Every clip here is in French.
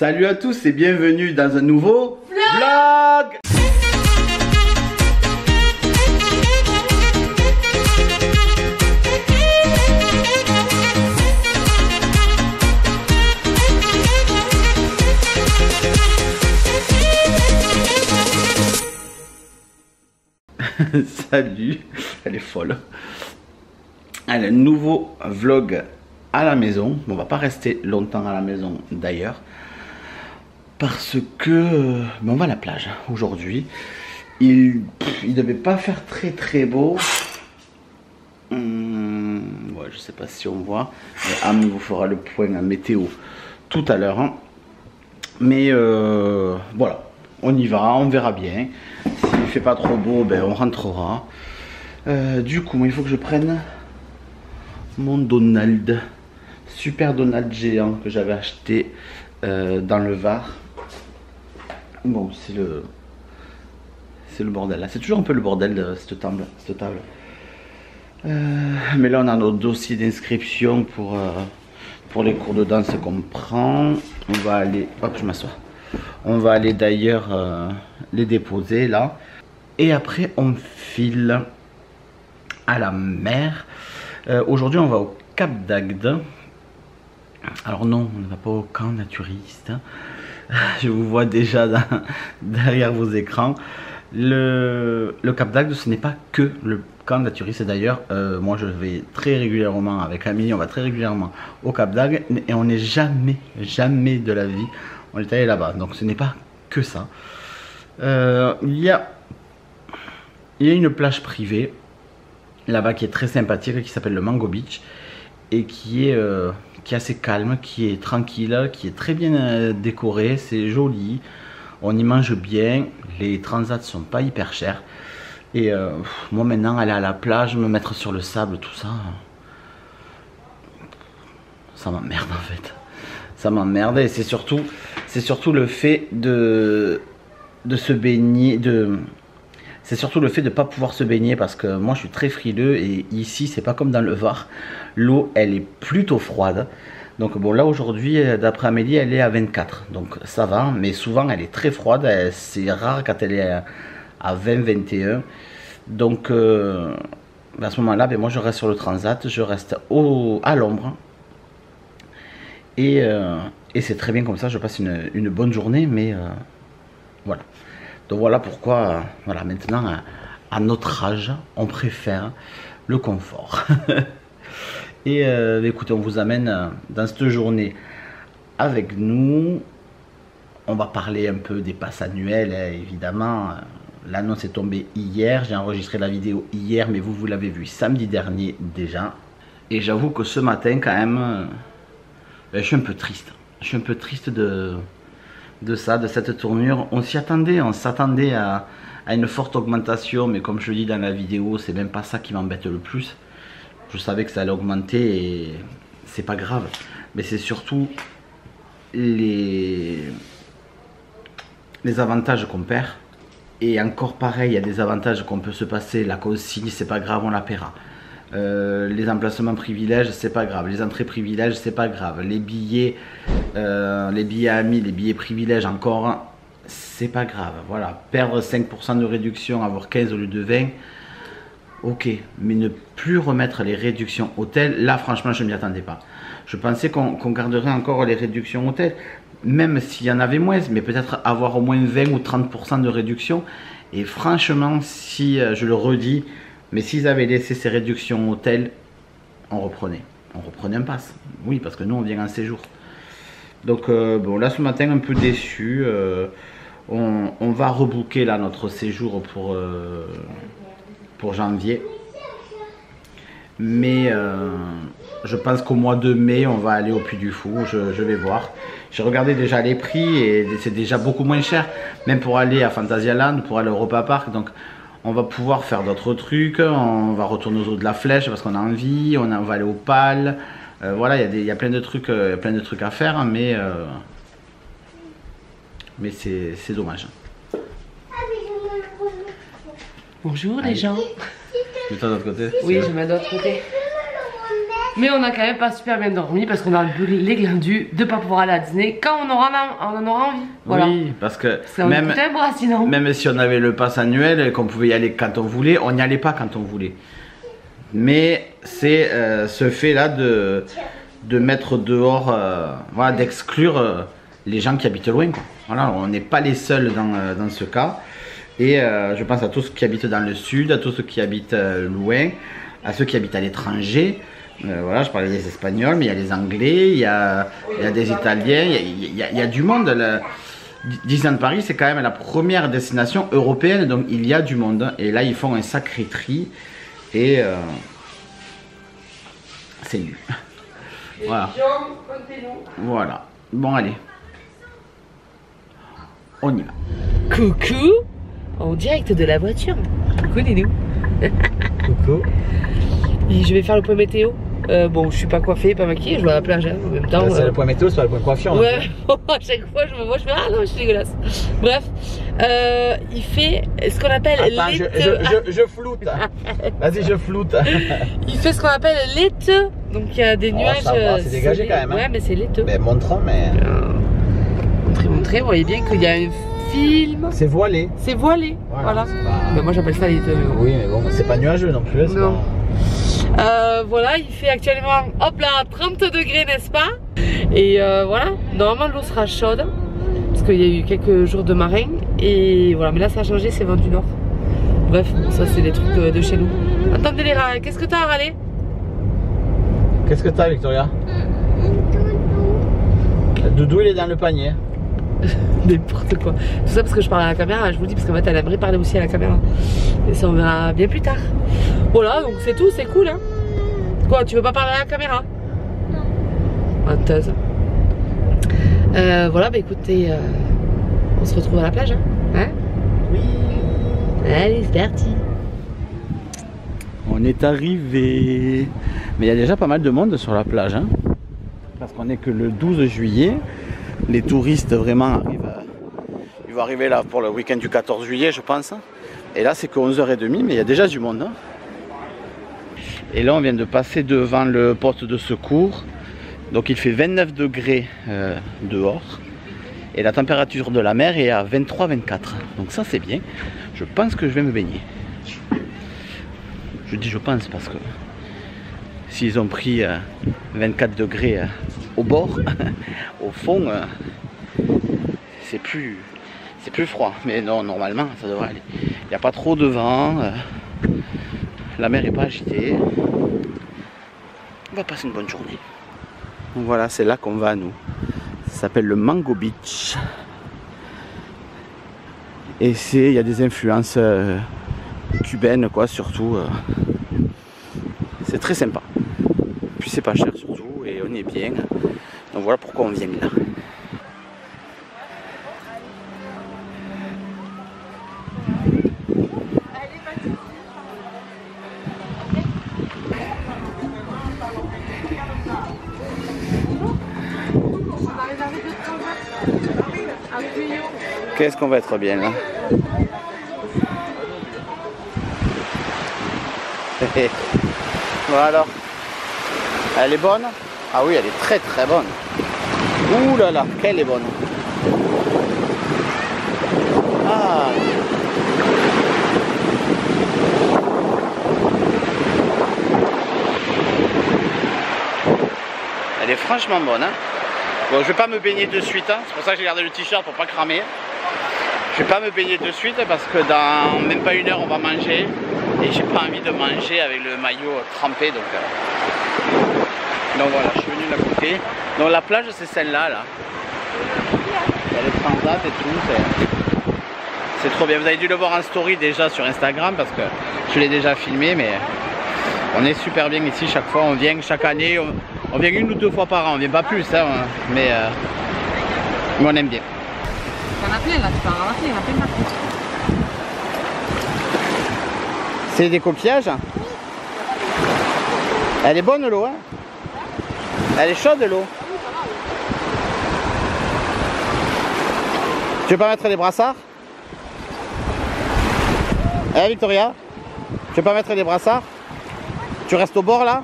Salut à tous et bienvenue dans un nouveau vlog. Salut, elle est folle. Allez, nouveau vlog à la maison. On va pas rester longtemps à la maison d'ailleurs. Parce que on va à la plage aujourd'hui. Il devait pas faire très beau. Ouais, je sais pas si on voit. Am vous fera le point à météo tout à l'heure. Hein. Mais voilà, on y va, on verra bien. S'il fait pas trop beau, ben on rentrera. Du coup, il faut que je prenne mon Donald, super Donald géant que j'avais acheté dans le Var. Bon, c'est le bordel là. C'est toujours un peu le bordel cette table. Mais là, on a notre dossier d'inscription pour les cours de danse qu'on prend. On va aller, hop, je m'assois. On va aller d'ailleurs les déposer là. Et après, on file à la mer. Aujourd'hui, on va au Cap d'Agde. Alors non, on ne va pas au camp naturiste. Je vous vois déjà derrière vos écrans. Le Cap d'Agde, ce n'est pas que le camp naturiste. D'ailleurs, moi je vais très régulièrement avec Amélie, on va très régulièrement au Cap d'Agde. Et on n'est jamais de la vie, on est allé là-bas. Donc ce n'est pas que ça. Il y a une plage privée là-bas qui est très sympathique, qui s'appelle le Mango Beach. Et qui est assez calme, qui est tranquille, qui est très bien décoré, c'est joli, on y mange bien, les transats sont pas hyper chers. Et moi maintenant aller à la plage, me mettre sur le sable, tout ça, ça m'emmerde en fait. Ça m'emmerde et c'est surtout le fait de se baigner, c'est surtout le fait de ne pas pouvoir se baigner parce que moi je suis très frileux et ici c'est pas comme dans le Var. L'eau elle est plutôt froide. Donc bon là aujourd'hui d'après Amélie elle est à 24. Donc ça va mais souvent elle est très froide. C'est rare quand elle est à 20-21. Donc à ce moment là moi je reste sur le transat. Je reste à l'ombre. Et c'est très bien comme ça. Je passe une bonne journée mais voilà. Donc voilà pourquoi, voilà, maintenant, à notre âge, on préfère le confort. Et écoutez, on vous amène dans cette journée avec nous. On va parler un peu des passes annuelles, évidemment. L'annonce est tombée hier. J'ai enregistré la vidéo hier, mais vous l'avez vu samedi dernier déjà. Et j'avoue que ce matin, quand même, je suis un peu triste. Je suis un peu triste de cette tournure. On s'y attendait, on s'attendait à une forte augmentation, mais comme je le dis dans la vidéo, c'est même pas ça qui m'embête le plus. Je savais que ça allait augmenter et c'est pas grave, mais c'est surtout les avantages qu'on perd. Et encore pareil, il y a des avantages qu'on peut se passer, la consigne c'est pas grave, on la paiera. Les emplacements privilèges c'est pas grave, les entrées privilèges c'est pas grave, les billets amis, les billets privilèges encore c'est pas grave, voilà, perdre 5% de réduction, avoir 15 au lieu de 20, ok, mais ne plus remettre les réductions hôtel, là franchement je ne m'y attendais pas. Je pensais qu'on garderait encore les réductions hôtel, même s'il y en avait moins, mais peut-être avoir au moins 20 ou 30% de réduction. Et franchement, si je le redis, mais s'ils avaient laissé ces réductions hôtel, on reprenait un pass. Oui, parce que nous on vient en séjour. Donc bon, là ce matin un peu déçu. On va rebooker là notre séjour pour janvier. Mais je pense qu'au mois de mai on va aller au Puy du Fou. Je vais voir. J'ai regardé déjà les prix et c'est déjà beaucoup moins cher. Même pour aller à Phantasialand, pour aller au Europa Park. Donc on va pouvoir faire d'autres trucs, on va retourner aux eaux de la Flèche parce qu'on a envie, on va aller au PAL, voilà, il y a plein de trucs à faire, mais c'est dommage. Bonjour les gens. Mets-toi de l'autre côté. Oui, je mets de l'autre côté. Mais on a quand même pas super bien dormi parce qu'on a les glindus de pas pouvoir aller à Disney quand on en aura envie. Voilà. Oui, parce que même si on avait le pass annuel et qu'on pouvait y aller quand on voulait, on n'y allait pas quand on voulait. Mais c'est ce fait là de mettre dehors, voilà, d'exclure les gens qui habitent loin, quoi. Voilà, on n'est pas les seuls dans ce cas. Et je pense à tous ceux qui habitent dans le sud, à tous ceux qui habitent loin, à ceux qui habitent à l'étranger. Voilà, je parlais des Espagnols, mais il y a les Anglais, il y a des Italiens, il y a du monde. Disneyland Paris, c'est quand même la première destination européenne, donc il y a du monde. Et là, ils font un sacré tri. Et c'est nul. Voilà. Voilà. Bon, allez. On y va. Coucou, en direct de la voiture. Coucou, Nénou. Coucou. Et je vais faire le point météo. Bon, je suis pas coiffée, pas maquillée, je vais à la plage hein, en même temps. C'est le point météo, soit le point coiffure. Ouais, à chaque fois je me vois, je fais ah non, je suis dégueulasse. Bref, il fait ce qu'on appelle je floute. Vas-y, je floute. Il fait ce qu'on appelle laiteux. Donc il y a des nuages. C'est dégagé quand même. Hein. Ouais, mais c'est laiteux. Mais montrons, mais. Montrez, vous voyez bien qu'il y a un film. C'est voilé. C'est voilé, voilà. Ben, moi j'appelle ça laiteux. Oui, mais bon, c'est pas nuageux non plus. Non. Voilà, il fait actuellement, hop là, 30 degrés, n'est-ce pas? Et voilà, normalement l'eau sera chaude parce qu'il y a eu quelques jours de marin. Et voilà, mais là ça a changé, c'est vent du nord. Bref, bon, ça c'est des trucs de chez nous. Attendez les râles, qu'est-ce que t'as à râler? Qu'est-ce que t'as, Victoria? Le doudou il est dans le panier. N'importe quoi. Tout ça parce que je parle à la caméra, je vous dis, parce qu'en fait elle aimerait parler aussi à la caméra. Et ça on verra bien plus tard. Voilà, donc c'est tout, c'est cool hein. Quoi, tu veux pas parler à la caméra? Non. Menteuse. Voilà, bah écoutez, on se retrouve à la plage hein, Oui. Allez, c'est parti. On est arrivé. Mais il y a déjà pas mal de monde sur la plage hein. Parce qu'on est que le 12 juillet. Les touristes vraiment arrivent. Ils vont arriver là pour le week-end du 14 juillet je pense. Et là c'est que 11h30 mais il y a déjà du monde hein. Et là on vient de passer devant le poste de secours. Donc il fait 29 degrés dehors. Et la température de la mer est à 23-24. Donc ça c'est bien. Je pense que je vais me baigner. Je dis je pense parce que s'ils ont pris 24 degrés au bord, au fond, c'est plus froid. Mais non, normalement, ça devrait aller. Il n'y a pas trop de vent. La mer n'est pas agitée. On va passer une bonne journée. Donc voilà, c'est là qu'on va nous. Ça s'appelle le Mango Beach. Et il y a des influences cubaines, quoi, surtout. C'est très sympa. Puis c'est pas cher surtout et on est bien. Donc voilà pourquoi on vient là. Qu'est-ce qu'on va être bien là? Voilà alors. Elle est bonne? Ah oui, elle est très très bonne. Ouh là là, qu'elle est bonne. Ah. Elle est franchement bonne hein. Bon, je vais pas me baigner de suite hein. C'est pour ça que j'ai gardé le t-shirt pour pas cramer. Je vais pas me baigner de suite parce que dans même pas une heure on va manger. Et j'ai pas envie de manger avec le maillot trempé donc voilà, je suis venu de l'à côté. Donc la plage c'est celle-là là. Il y a les transats et tout. C'est trop bien. Vous avez dû le voir en story déjà sur Instagram parce que je l'ai déjà filmé mais on est super bien ici chaque fois. On vient chaque année. On vient 1 ou 2 fois par an. On vient pas plus hein, mais on aime bien. Il y en a plein là, tu peux en ramasser, il y en a plein partout. C'est des coquillages. Elle est bonne l'eau hein. Elle est chaude l'eau. Tu veux pas mettre les brassards? Eh Victoria? Tu veux pas mettre les brassards? Tu restes au bord là?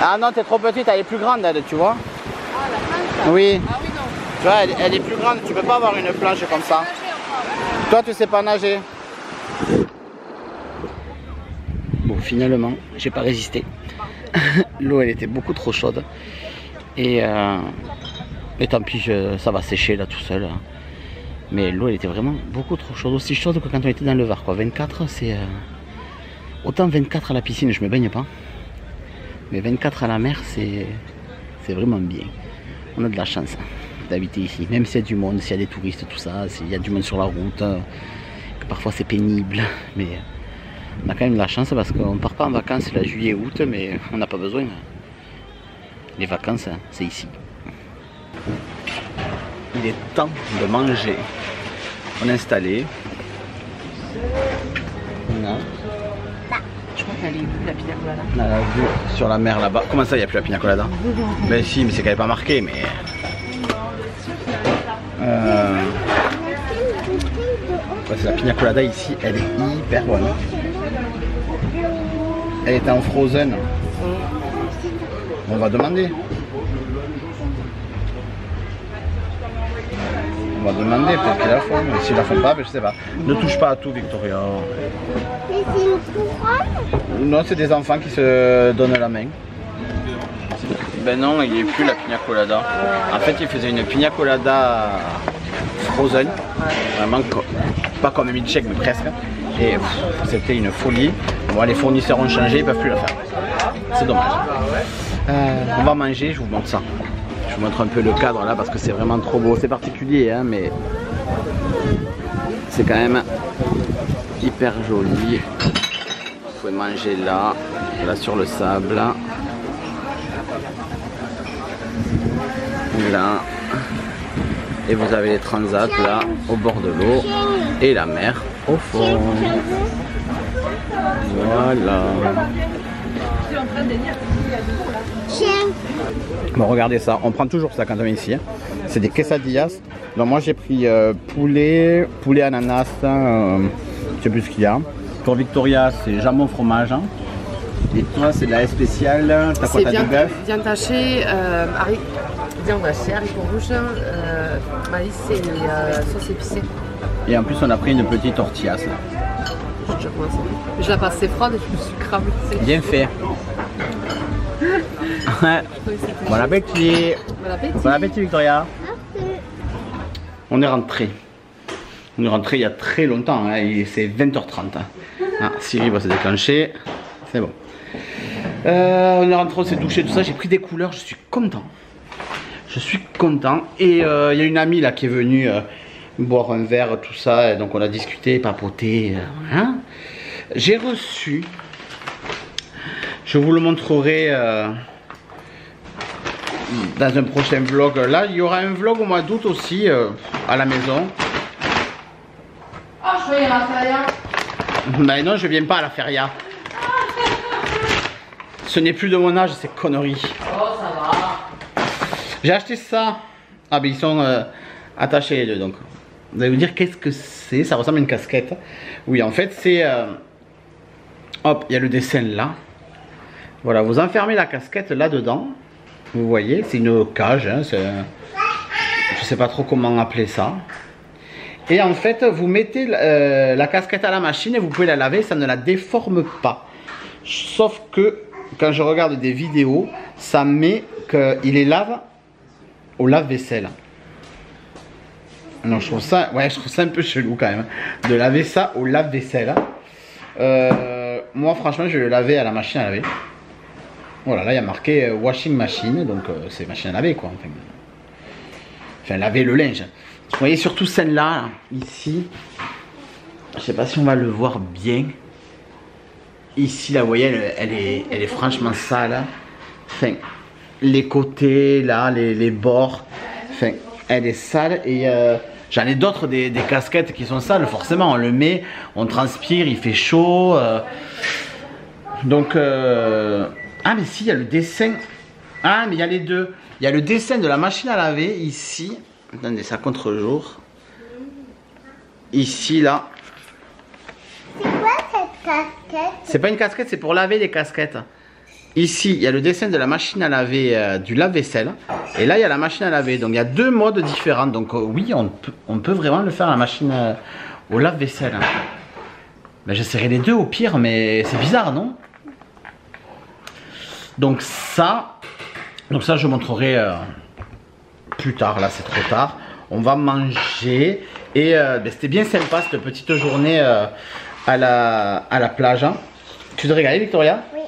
Ah non, t'es trop petite, elle est plus grande, elle, tu vois. Ah, la planche. Oui. Ah oui, non. Tu vois, elle est plus grande, tu peux pas avoir une planche comme ça. Toi, tu sais pas nager. Bon, finalement, j'ai pas résisté. L'eau, elle était beaucoup trop chaude. Et tant pis, ça va sécher là tout seul. Mais l'eau, elle était vraiment beaucoup trop chaude. Aussi chaude que quand on était dans le Var, quoi. 24, c'est... Autant 24 à la piscine, je me baigne pas. Mais 24 à la mer, c'est vraiment bien. On a de la chance d'habiter ici. Même s'il y a du monde, s'il y a des touristes, tout ça, s'il y a du monde sur la route, que parfois c'est pénible. Mais on a quand même de la chance parce qu'on part pas en vacances là, juillet, août, mais on n'a pas besoin. Les vacances, c'est ici. Il est temps de manger. On est installé. Non. Je crois qu'elle est où la pina colada? On a la vue sur la mer là-bas. Comment ça, il n'y a plus la pina colada? Ben si, mais c'est qu'elle n'est pas marquée, mais... Ouais, c'est la pina colada ici, elle est hyper bonne. Elle est en frozen. On va demander. On va demander, peut-être qu'ils la font, mais s'ils la font pas, je sais pas. Ne touche pas à tout, Victoria. Mais c'est une couronne? Non, c'est des enfants qui se donnent la main. Ben non, il n'y a plus la pina colada. En fait, il faisait une pina colada frozen. Vraiment, pas comme un milkshake, mais presque. Et c'était une folie. Bon, les fournisseurs ont changé, ils ne peuvent plus la faire. C'est dommage. On va manger, je vous montre ça. Je vous montre un peu le cadre là parce que c'est vraiment trop beau. C'est particulier, hein, mais c'est quand même hyper joli. Vous pouvez manger là, là sur le sable. Là. Et vous avez les transats là au bord de l'eau et la mer au fond. Voilà. Bon, regardez ça, on prend toujours ça quand on est ici. Hein. C'est des quesadillas. Donc moi j'ai pris poulet ananas, je sais plus ce qu'il y a. Pour Victoria c'est jambon fromage. Hein. Et toi c'est de la spéciale. T'as quoi, t'as du bœuf? Viande hachée, viande hachée, haricots rouges, maïs et sauce épicée. Et en plus on a pris une petite tortilla. Je la passais froide et je me suis cramée. Bien fait. Bon appétit. Bon appétit. Bon appétit Victoria. On est rentré. On est rentré il y a très longtemps, hein, c'est 20h30. Ah, Siri va se déclencher. C'est bon. On est rentré, on s'est douché, tout ça. J'ai pris des couleurs, je suis content. Je suis content. Et il y a une amie là qui est venue boire un verre, tout ça. Et donc on a discuté, papoté. Hein. J'ai reçu. Je vous le montrerai dans un prochain vlog. Là, il y aura un vlog au mois d'août aussi à la maison. Ah, je croyais la feria. Mais non, je viens pas à la feria. Ce n'est plus de mon âge, ces conneries. Oh, ça va. J'ai acheté ça. Ah, ben ils sont attachés les deux, donc. Vous allez vous dire qu'est-ce que c'est? Ça ressemble à une casquette. Oui, en fait, c'est... hop, il y a le dessin là. Voilà, vous enfermez la casquette là-dedans. Vous voyez, c'est une cage. Hein, je sais pas trop comment appeler ça. Et en fait, vous mettez la casquette à la machine et vous pouvez la laver. Ça ne la déforme pas. Sauf que, quand je regarde des vidéos, ça met qu'il les lave au lave-vaisselle. Non, je trouve ça un peu chelou quand même. De laver ça au lave-vaisselle. Moi, franchement, je vais le laver à la machine à laver. Voilà, là il y a marqué washing machine, donc c'est machine à laver quoi. Enfin, laver le linge. Vous voyez surtout celle-là, ici. Je sais pas si on va le voir bien. Ici, là, vous voyez, elle est franchement sale. Enfin, les côtés, là, les bords. Enfin, elle est sale et j'en ai d'autres des casquettes qui sont sales. Forcément, on le met, on transpire, il fait chaud. Donc... Ah mais si, il y a le dessin. Ah mais il y a les deux. Il y a le dessin de la machine à laver ici. Attendez, ça contre-jour. Ici, là. C'est quoi cette casquette? C'est pas une casquette, c'est pour laver les casquettes. ici, il y a le dessin de la machine à laver, du lave-vaisselle. Et là, il y a la machine à laver. Donc, il y a deux modes différents. Donc, oui, on peut vraiment le faire à la machine au lave-vaisselle. Ben, j'essaierai les deux au pire, mais c'est bizarre, non? Donc, ça, je montrerai plus tard. Là, c'est trop tard. On va manger. Et ben, c'était bien sympa, cette petite journée à la plage. Hein. Tu t'es régalée, Victoria? Oui.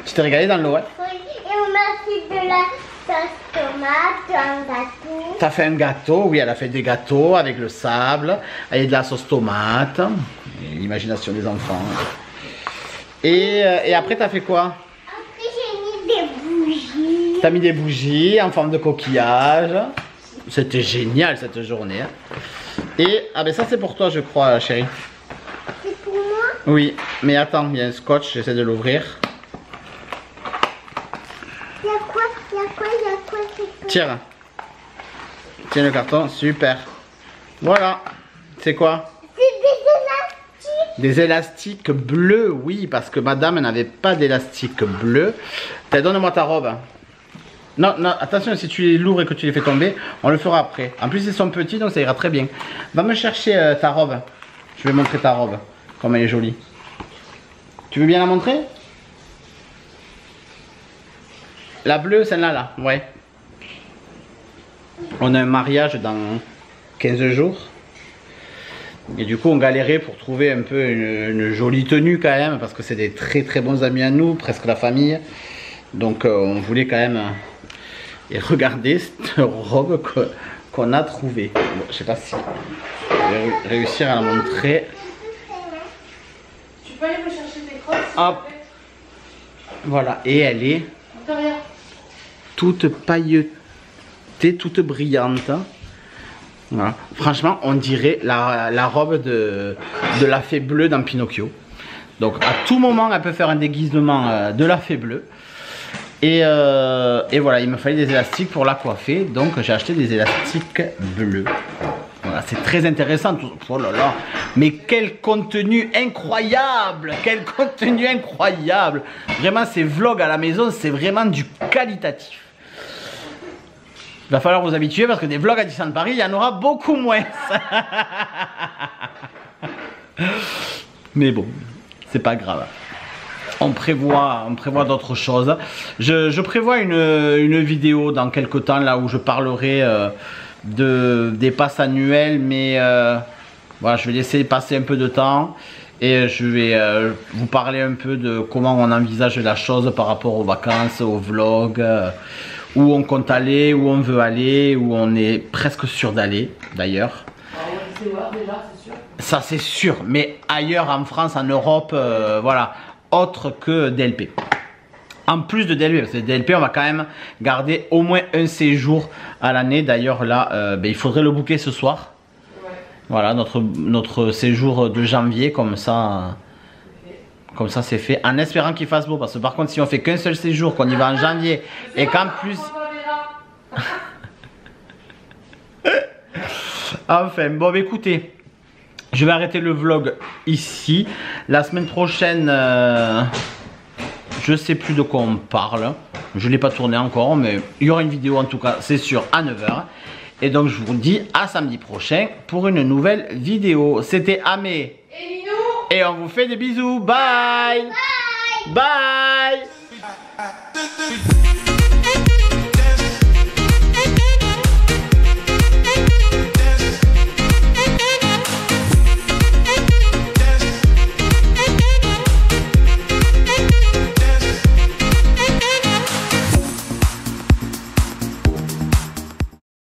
Tu t'es régalée dans l'eau, ouais? Oui, et on a fait de la sauce tomate, un gâteau. T'as fait un gâteau, oui, elle a fait des gâteaux avec le sable, avec de la sauce tomate, l'imagination des enfants. Et après, t'as fait quoi? Après, j'ai mis des bougies. T'as mis des bougies en forme de coquillage. C'était génial cette journée. Hein. Et, ah ben ça c'est pour toi, je crois, chérie. C'est pour moi? Oui, mais attends, il y a un scotch, j'essaie de l'ouvrir. Il y a quoi? Il y a quoi? Il y a quoi? Tiens. Tiens le carton, super. Voilà. C'est quoi? C'est des élastiques. Des élastiques bleus, oui, parce que madame n'avait pas d'élastique bleu. Donne-moi ta robe. Non, non, attention, si tu les l'ouvres et que tu les fais tomber, on le fera après. En plus, ils sont petits, donc ça ira très bien. Va me chercher ta robe. Je vais montrer ta robe, comme elle est jolie. Tu veux bien la montrer? La bleue, celle-là, là, ouais. On a un mariage dans 15 jours. Et du coup, on galérait pour trouver un peu une jolie tenue quand même, parce que c'est des très très bons amis à nous, presque la famille. Donc, on voulait quand même... Et regardez cette robe qu'on a trouvée. Bon, je sais pas si je vais réussir à la montrer. Tu peux aller me chercher tes crosses? Hop. Voilà, et elle est toute pailletée, toute brillante. Voilà. Franchement, on dirait la robe de la fée bleue dans Pinocchio. Donc à tout moment, elle peut faire un déguisement de la fée bleue. Et voilà, il me fallait des élastiques pour la coiffer. Donc j'ai acheté des élastiques bleus. Voilà, c'est très intéressant. Oh là là, mais quel contenu incroyable! Quel contenu incroyable! Vraiment, ces vlogs à la maison, c'est vraiment du qualitatif. Il va falloir vous habituer parce que des vlogs à Disneyland Paris, il y en aura beaucoup moins. Mais bon, c'est pas grave. On prévoit d'autres choses. Je prévois une vidéo dans quelques temps là où je parlerai des passes annuelles, mais voilà, je vais laisser passer un peu de temps et je vais vous parler un peu de comment on envisage la chose par rapport aux vacances, aux vlogs, où on compte aller, où on veut aller, où on est presque sûr d'aller d'ailleurs. Ça c'est sûr, mais ailleurs en France, en Europe, voilà, autre que DLP. En plus de DLP, parce que DLP on va quand même garder au moins un séjour à l'année. D'ailleurs là, il faudrait le booker ce soir. Ouais. Voilà, notre séjour de janvier, comme ça c'est fait. En espérant qu'il fasse beau, parce que par contre si on fait qu'un seul séjour, qu'on y va en janvier, et qu'en plus... Enfin, bon bah, écoutez, je vais arrêter le vlog ici. La semaine prochaine, je sais plus de quoi on parle. Je ne l'ai pas tourné encore, mais il y aura une vidéo en tout cas, c'est sûr, à 9 h. Et donc je vous dis à samedi prochain pour une nouvelle vidéo. C'était Amé et on vous fait des bisous. Bye. Bye. Bye.